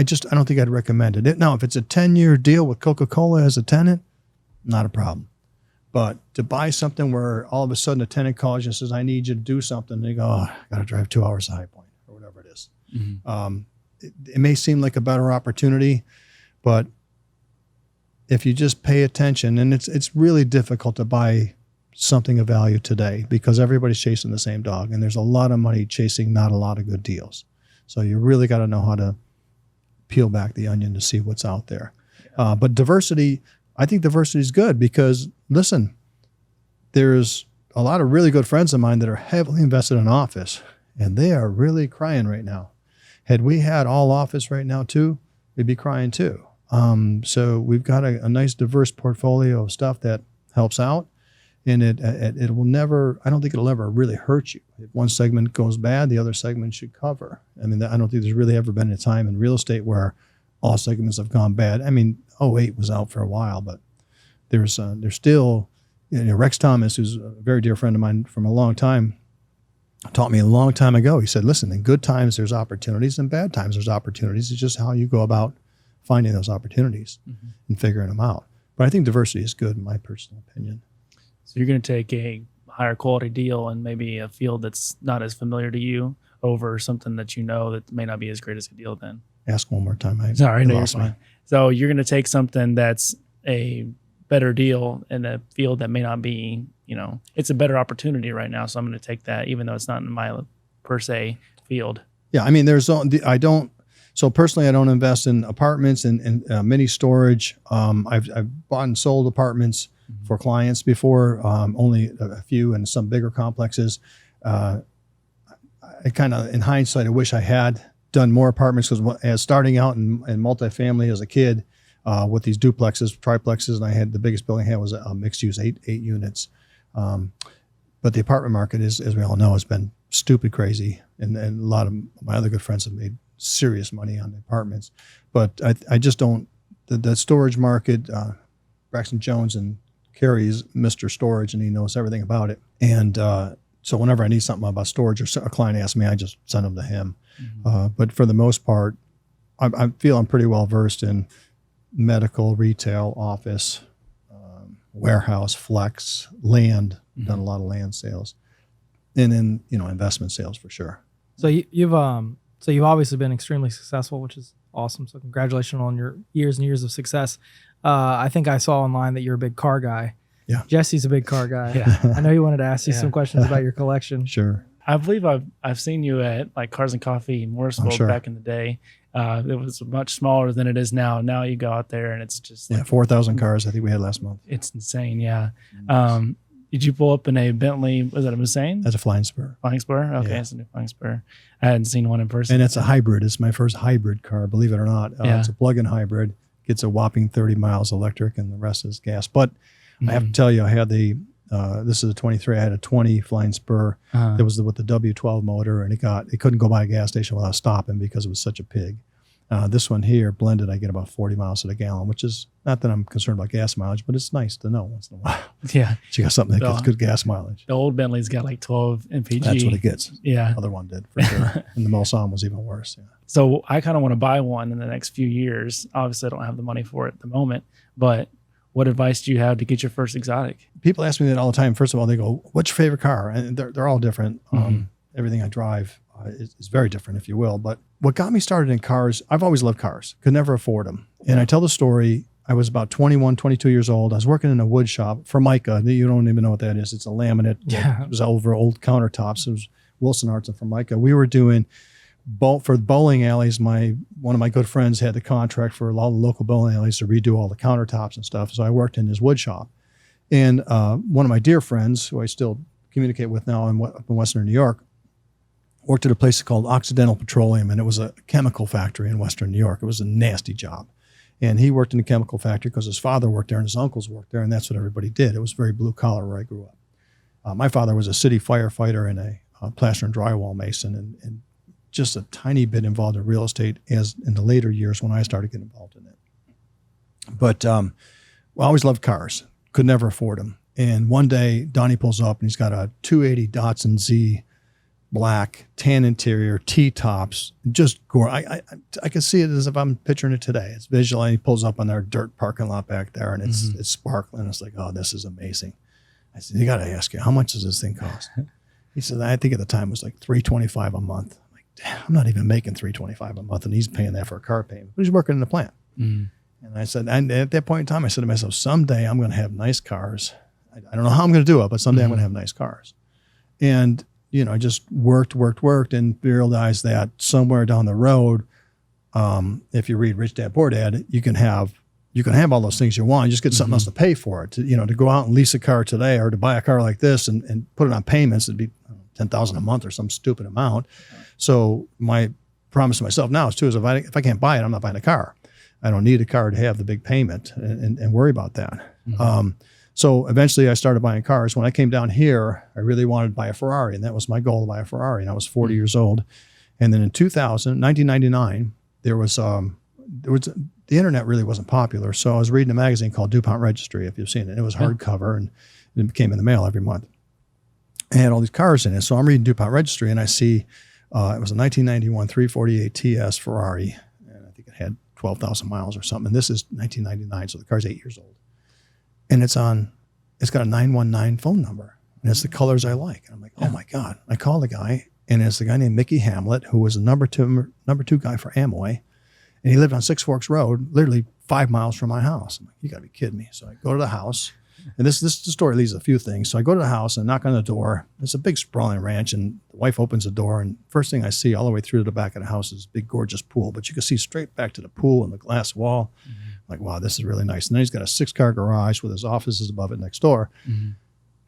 don't think I'd recommend it. Now, if it's a 10-year deal with Coca-Cola as a tenant, not a problem. But to buy something where all of a sudden a tenant calls you and says, I need you to do something, and they go, I got to drive 2 hours to High Point, or whatever it is. It may seem like a better opportunity, but if you just pay attention, and it's really difficult to buy something of value today because everybody's chasing the same dog, and there's a lot of money chasing not a lot of good deals. So you really got to know how to peel back the onion to see what's out there. But diversity, I think diversity is good because, listen, there's a lot of really good friends of mine that are heavily invested in office, and they are really crying right now. Had we had all office right now too, we'd be crying too. So we've got a nice diverse portfolio of stuff that helps out. And it will never, I don't think it'll ever really hurt you. If one segment goes bad, the other segment should cover. I mean, I don't think there's really ever been a time in real estate where all segments have gone bad. I mean, '08 was out for a while, but there's still, Rex Thomas, who's a very dear friend of mine from a long time, taught me a long time ago. He said, listen, in good times, there's opportunities, and bad times, there's opportunities. It's just how you go about finding those opportunities and figuring them out. But I think diversity is good, in my personal opinion. So you're going to take a higher quality deal and maybe a field that's not as familiar to you over something that that may not be as great as a deal then. Ask one more time. Sorry, no, you're fine. So you're going to take something that's a better deal in a field that may not be, it's a better opportunity right now. So I'm going to take that, even though it's not in my per se field. Yeah. I mean, so personally, I don't invest in apartments and mini storage. I've bought and sold apartments for clients before, only a few in some bigger complexes. I kind of, in hindsight, I wish I had done more apartments, because as starting out in multifamily as a kid with these duplexes, triplexes, and I had the biggest building I had was a mixed use, eight units. But the apartment market is, as we all know, has been stupid crazy, and a lot of my other good friends have made serious money on the apartments. But I just don't, the storage market, Braxton Jones and Carrie's Mr. Storage, and he knows everything about it. And so whenever I need something about storage or a client asks me, I just send them to him. But for the most part, I feel I'm pretty well versed in medical, retail, office, warehouse, flex, land. Done a lot of land sales, and then investment sales for sure. So you've obviously been extremely successful, which is awesome. So congratulations on your years and years of success. I think I saw online that you're a big car guy. Yeah. Jesse's a big car guy. Yeah. I know you wanted to ask you some questions about your collection. Sure. I believe I've seen you at like Cars and Coffee in Morrisville back in the day. It was much smaller than it is now. Now you go out there and it's just 4,000 cars I think we had last month. It's insane. Yeah. Did you pull up in a Bentley? Was that a Hussein? That's a Flying Spur. Flying Spur? Okay, it's a new Flying Spur. I hadn't seen one in person. And it's a hybrid. It's my first hybrid car, believe it or not. It's a plug-in hybrid. Gets a whopping 30 miles electric, and the rest is gas. But I have to tell you, I had this is a 23. I had a 20 Flying Spur that was with the W12 motor, and it couldn't go by a gas station without stopping because it was such a pig. This one here, blended, I get about 40 miles to the gallon, which is not that I'm concerned about gas mileage, but it's nice to know once in a while. Yeah. You got something that gets good gas mileage. The old Bentley's got like 12 mpg. That's what it gets. Yeah. The other one did, for sure. And the Mulsanne was even worse. Yeah. So I kind of want to buy one in the next few years. Obviously, I don't have the money for it at the moment, but what advice do you have to get your first exotic? People ask me that all the time. First of all, they go, what's your favorite car? And they're all different. Everything I drive is very different, if you will. But what got me started in cars, I've always loved cars, could never afford them. And I tell the story, I was about 21, 22 years old. I was working in a wood shop for Formica. You don't even know what that is. It's a laminate. Yeah. It was over old countertops. It was Wilson Arts and Formica. We were doing for the bowling alleys. One of my good friends had the contract for a lot of local bowling alleys to redo all the countertops and stuff. So I worked in his wood shop. And one of my dear friends, who I still communicate with now up in Western New York, worked at a place called Occidental Petroleum, and it was a chemical factory in Western New York. It was a nasty job. And he worked in the chemical factory because his father worked there and his uncles worked there, and that's what everybody did. It was very blue collar where I grew up. My father was a city firefighter and a plaster and drywall mason, and just a tiny bit involved in real estate as in the later years when I started getting involved in it. But I always loved cars, could never afford them. And one day, Donnie pulls up and he's got a 280 Datsun Z, black, tan interior, T-tops, just gorgeous. I can see it as if I'm picturing it today. It's visual, and he pulls up on their dirt parking lot back there, and it's sparkling. It's like, oh, this is amazing. I said, you got to ask you, how much does this thing cost? He said, I think at the time it was like $325 a month. I'm like, damn, I'm not even making $325 a month, and he's paying that for a car payment. But he's working in the plant. And I said, and at that point in time, I said to myself, someday I'm going to have nice cars. I don't know how I'm going to do it, but someday I'm going to have nice cars. And I just worked and realized that somewhere down the road, if you read Rich Dad Poor Dad, you can have all those things you want. You just get something else to pay for it. To go out and lease a car today, or to buy a car like this and put it on payments, it'd be $10,000 a month or some stupid amount. So my promise to myself now is if I can't buy it, I'm not buying a car. I don't need a car to have the big payment and worry about that. Mm-hmm. So eventually I started buying cars. When I came down here, I really wanted to buy a Ferrari, and that was my goal, to buy a Ferrari. And I was 40 years old. And then in 1999, there was the internet really wasn't popular. So I was reading a magazine called DuPont Registry, if you've seen it. It was hardcover, and it came in the mail every month. It had all these cars in it. So I'm reading DuPont Registry, and I see it was a 1991 348 TS Ferrari. And I think it had 12,000 miles or something. And this is 1999, so the car's 8 years old. And it's got a 919 phone number, and it's the colors I like. And I'm like, oh my God. I call the guy, and it's the guy named Mickey Hamlet, who was the number two guy for Amway. And he lived on Six Forks Road, literally 5 miles from my house. I'm like, you gotta be kidding me. So I go to the house, and this story leads to a few things. So I go to the house and knock on the door. It's a big sprawling ranch, and the wife opens the door, and first thing I see all the way through to the back of the house is a big, gorgeous pool. But you can see straight back to the pool and the glass wall. Mm-hmm. Like, wow, this is really nice. And then he's got a 6-car garage with his offices above it next door. Mm-hmm.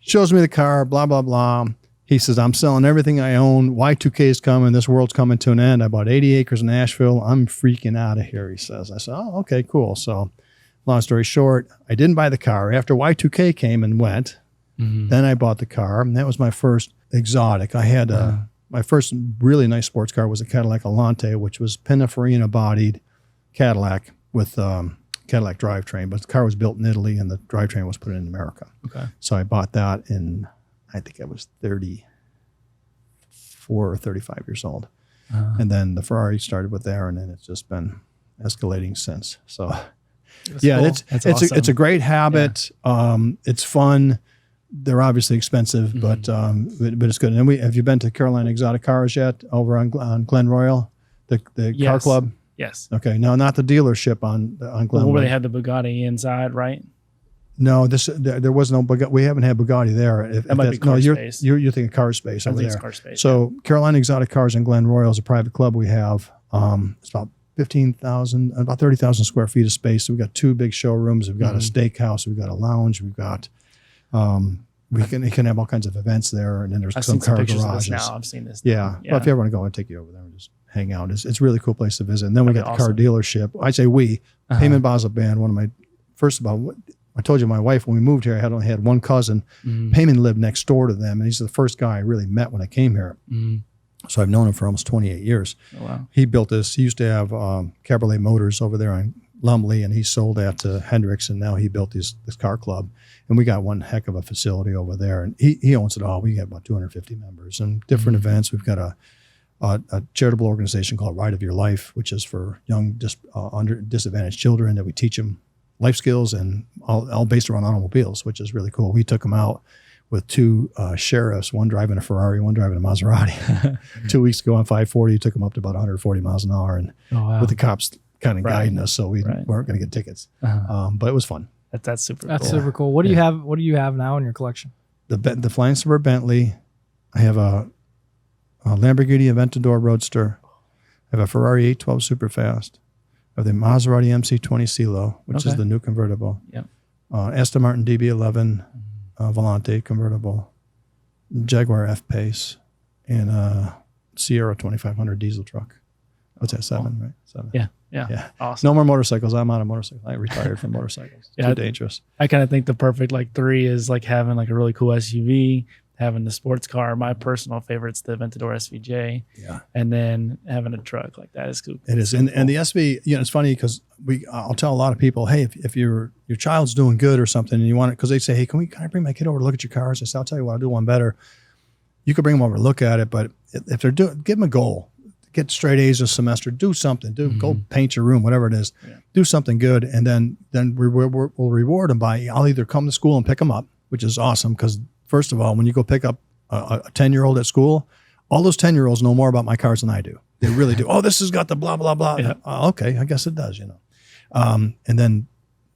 Shows me the car, blah, blah, blah. He says, I'm selling everything I own. Y2K is coming. This world's coming to an end. I bought 80 acres in Nashville. I'm freaking out of here, he says. I said, oh, okay, cool. So long story short, I didn't buy the car. After Y2K came and went, then I bought the car. And that was my first exotic. I had my first really nice sports car was a Cadillac Alante, which was Pininfarina bodied Cadillac with Cadillac drivetrain, but the car was built in Italy and the drivetrain was put in America. Okay. So I bought that in, I think I was 34 or 35 years old. And then the Ferrari started with there, and then it's just been escalating since. So yeah, cool. it's awesome. it's a great habit. Yeah. It's fun. They're obviously expensive, but it's good. And have you been to Carolina Exotic Cars yet over on Glen Royal, the car club? Yes. Okay. No, not the dealership on Glen. Where they had the Bugatti inside, right? No, there was no Bugatti. We haven't had Bugatti there. That might be car space. You're thinking car space over there. It's car space. So Carolina Exotic Cars in Glen Royal is a private club we have. It's about 30,000 square feet of space. So we've got 2 big showrooms. We've got a steakhouse. We've got a lounge. We've got we can have all kinds of events there. And then there's some car garages. I've seen this. Yeah. Well, if you ever want to go, I'll take you over there and just hang out. It's a really cool place to visit. And then we got the car dealership. I say Payman Basel Band, one of my, first of all, I told you my wife, when we moved here, I only had one cousin. Payman lived next door to them, and he's the first guy I really met when I came here. So I've known him for almost 28 years. Oh, wow. He built this. He used to have Cabriolet Motors over there on Lumley, and he sold that to Hendricks, and now he built this car club. And we got one heck of a facility over there, and he owns it all. We got about 250 members and different events. We've got a charitable organization called Ride of Your Life, which is for young disadvantaged children that we teach them life skills, and all based around automobiles, which is really cool. We took them out with 2 sheriffs, one driving a Ferrari, one driving a Maserati. 2 weeks ago on 540, took them up to about 140 miles an hour, and with the cops kind of guiding us, so we weren't going to get tickets. But it was fun. That's super cool. That's super cool. What do you have? What do you have now in your collection? The Flying Suburban Bentley. I have a Lamborghini Aventador Roadster. I have a Ferrari 812 Superfast. I have the Maserati MC20 CeeLo, which is the new convertible. Yep. Aston Martin DB11 Volante convertible. Jaguar F-Pace. And Sierra 2500 diesel truck. What's that, 7, right? 7. Yeah. Awesome. No more motorcycles. I'm out of motorcycles. I retired from motorcycles. It's too dangerous. I kind of think the perfect 3 is having a really cool SUV, having the sports car. My personal favorite's the Aventador SVJ. Yeah. And then having a truck like that is cool. It is. And the SV, it's funny because I'll tell a lot of people, hey, if your child's doing good or something and you want it, because they say, hey, can I bring my kid over to look at your cars? I say, I'll tell you what, I'll do one better. You could bring them over to look at it, but if they're give them a goal. Get straight A's a semester, do something, go paint your room, whatever it is, do something good. And then we'll reward them by, I'll either come to school and pick them up, which is awesome. Because first of all, when you go pick up a 10-year-old at school, all those 10-year-olds know more about my cars than I do. They really do. Oh, this has got the blah, blah, blah. Yeah. Okay. I guess it does, and then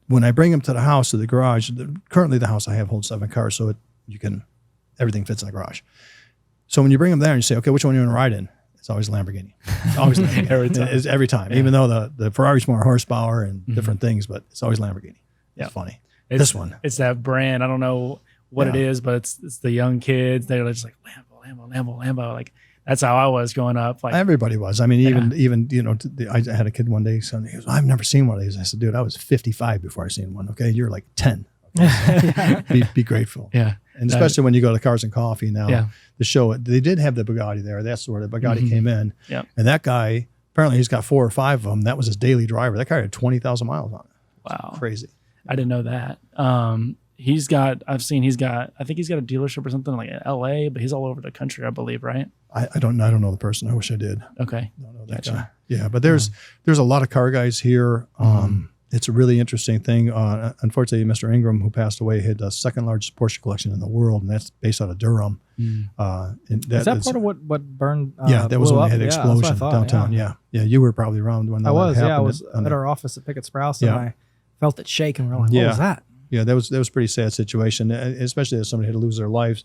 when I bring them to the house, to the garage, currently the house I have holds 7 cars. So everything fits in the garage. So when you bring them there and you say, okay, which one do you want to ride in? It's always Lamborghini. Always Lamborghini. Every time. Even though the Ferrari's more horsepower and different things, but it's always Lamborghini. It's funny. This one. It's that brand. I don't know what it is, but it's the young kids. They're just Lambo. That's how I was growing up. Like, Everybody was. I mean, even I had a kid one day. Son, he goes, "I've never seen one of these." I said, "Dude, I was 55 before I seen one. Okay, you're like 10. Okay, so be grateful." yeah. And especially when you go to Cars and Coffee now, Yeah. the show, they did have the Bugatti there. That's where the Bugatti came in. Yep. And that guy, apparently he's got 4 or 5 of them. That was his daily driver. That car had 20,000 miles on it. Wow. Crazy. I didn't know that. I think he's got a dealership or something like in LA, but he's all over the country, I believe, right? I don't know the person. I wish I did. Okay. I don't know that Gotcha. guy. Yeah, but there's a lot of car guys here. It's a really interesting thing. Unfortunately, Mr. Ingram, who passed away, had the second largest Porsche collection in the world, and that's based out of Durham. And is that part of what burned? That was when they had the that's what I explosion thought, downtown. Yeah, you were probably around when that happened. I was at our office at Pickett Sprouse, and I felt it shake, and we're like, "What was that?" Yeah, that was a pretty sad situation, especially as somebody had to lose their lives.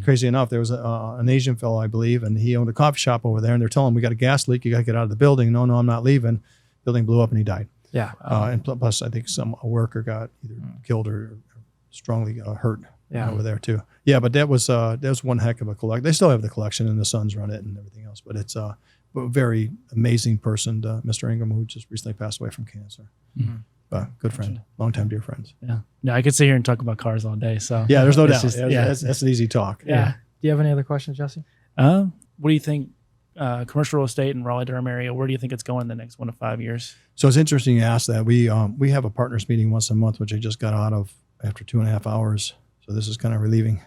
Crazy enough, there was an Asian fellow, I believe, and he owned a coffee shop over there, and they're telling him, "We got a gas leak. You got to get out of the building." No, I'm not leaving. Building blew up, and he died. Yeah. And plus, I think a worker got either killed or strongly hurt over there too. Yeah, but that was one heck of a collection. They still have the collection, and the sons run it and everything else. But it's a very amazing person, Mr. Ingram, who just recently passed away from cancer. Good friend, longtime dear friends. Yeah, I could sit here and talk about cars all day. So yeah, there's no doubt. just- That's an easy talk. Yeah. Do you have any other questions, Jesse? What do you think? Commercial real estate in Raleigh, Durham area. Where do you think it's going in the next 1 to 5 years? So it's interesting you ask that. We have a partners meeting once a month, which I just got out of after 2.5 hours. So this is kind of relieving.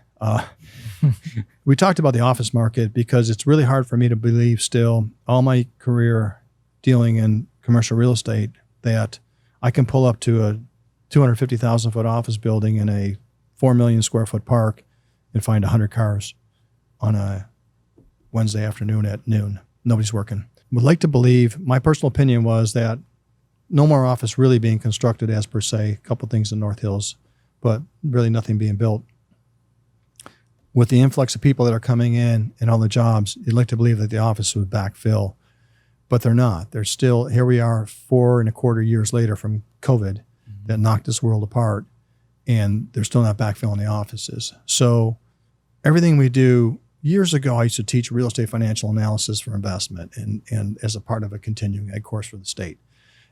We talked about the office market because it's really hard for me to believe still, all my career dealing in commercial real estate, that I can pull up to a 250,000 foot office building in a 4 million square foot park and find 100 cars on a Wednesday afternoon at noon. Nobody's working. Would like to believe, my personal opinion was that no more office really being constructed as per se, a couple things in North Hills, but really nothing being built. With the influx of people that are coming in and all the jobs, you'd like to believe that the office would backfill, but they're not. They're still, here we are 4.25 years later from COVID that knocked this world apart, and they're still not backfilling the offices. So everything we do, years ago, I used to teach real estate financial analysis for investment and as a part of a continuing ed course for the state.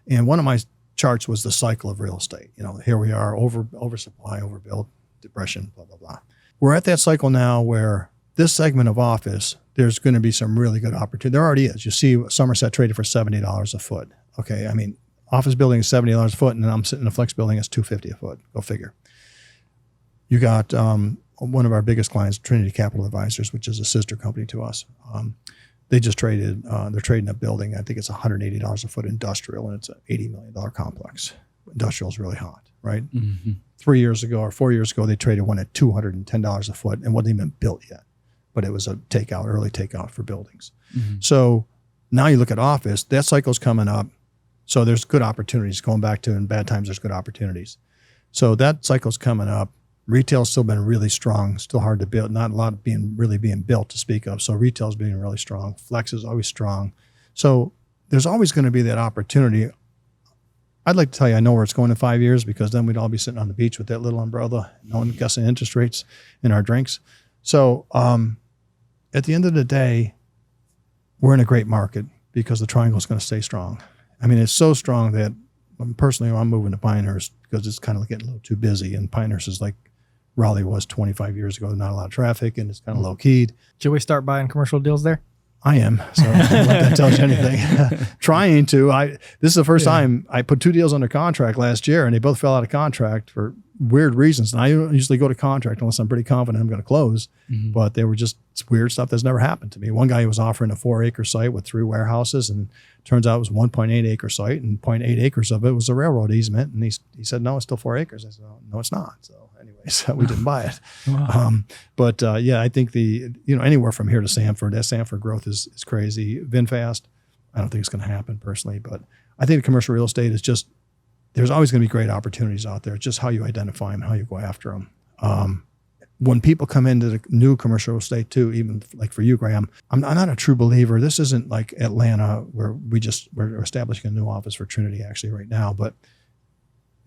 And one of my charts was the cycle of real estate. Here we are, oversupply, overbuilt, depression, blah, blah, blah. We're at that cycle now where this segment of office, there's going to be some really good opportunity. There already is. You see Somerset traded for $70 a foot. Okay, I mean, office building is $70 a foot, and then I'm sitting in a flex building, it's $250 a foot. Go figure. You got one of our biggest clients, Trinity Capital Advisors, which is a sister company to us. They just traded, they're trading a building, I think it's $180 a foot industrial, and it's an $80 million complex. Industrial is really hot, right? 3 years ago or 4 years ago, they traded one at $210 a foot and wasn't even built yet, but it was a early takeout for buildings. So now you look at office, that cycle's coming up. So there's good opportunities. Going back to in bad times, there's good opportunities. So that cycle's coming up. Retail's still been really strong, still hard to build, not a lot being built to speak of. So retail's being really strong. Flex is always strong. So there's always going to be that opportunity. I'd like to tell you I know where it's going in 5 years, because then we'd all be sitting on the beach with that little umbrella, no one guessing interest rates in our drinks. So at the end of the day, we're in a great market because the triangle is going to stay strong. I mean, it's so strong that personally, I'm moving to Pinehurst because it's kind of getting a little too busy. And Pinehurst is like Raleigh was 25 years ago. Not a lot of traffic, and it's kind of low keyed. Should we start buying commercial deals there? I am. So I don't know if that tells you anything. Trying to. This is the first time I put 2 deals under contract last year, and they both fell out of contract for weird reasons. And I don't usually go to contract unless I'm pretty confident I'm going to close. But they were just weird stuff that's never happened to me. One guy was offering a 4-acre site with 3 warehouses, and turns out it was 1.8 acre site, and 0.8 acres of it was a railroad easement. And he said, no, it's still 4 acres. I said, no, it's not. So anyways, we didn't buy it. Wow. Yeah, I think anywhere from here to Sanford, that Sanford growth is crazy. VinFast, I don't think it's going to happen personally, but I think commercial real estate is just, there's always going to be great opportunities out there. It's just how you identify them, how you go after them. When people come into the new commercial real estate too, even like for you, Graham, I'm not a true believer. This isn't like Atlanta where we're establishing a new office for Trinity actually right now. But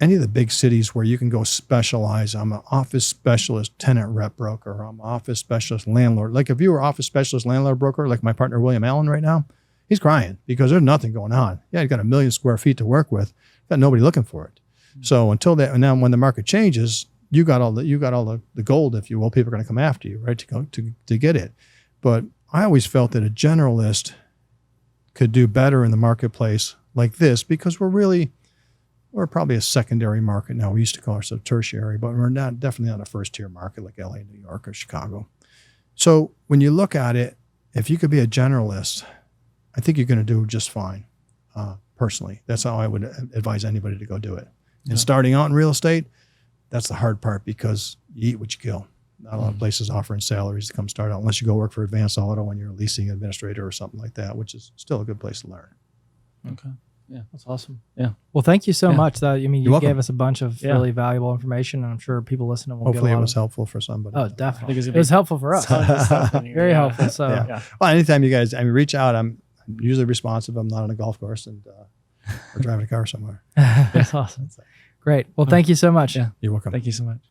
any of the big cities where you can go specialize. I'm an office specialist tenant rep broker. I'm an office specialist landlord. Like if you were office specialist landlord broker, like my partner William Allen right now, he's crying because there's nothing going on. Yeah, he's got 1 million square feet to work with. Got nobody looking for it. So until that, and now when the market changes, you got all the gold, if you will. People are going to come after you, right, to get it. But I always felt that a generalist could do better in the marketplace like this because we're probably a secondary market now. We used to call ourselves tertiary, but we're definitely not a first tier market like LA, New York, or Chicago. So when you look at it, if you could be a generalist, I think you're going to do just fine. Personally, that's how I would advise anybody to go do it. And starting out in real estate, that's the hard part because you eat what you kill. Not a lot of places offering salaries to come start out unless you go work for Advanced Auto when you're a leasing administrator or something like that, which is still a good place to learn. Okay. Yeah. That's awesome. Yeah. Well, thank you so much. I mean, you welcome. gave us a bunch of really valuable information, and I'm sure people listening will Hopefully get a it lot was of, helpful for somebody. Oh, definitely. It was helpful for us. Very helpful. So, Yeah. Well, anytime you guys, reach out. I'm usually responsive. I'm not on a golf course or driving a car somewhere. That's awesome. Great. Well, thank you so much. Yeah. You're welcome. Thank you so much.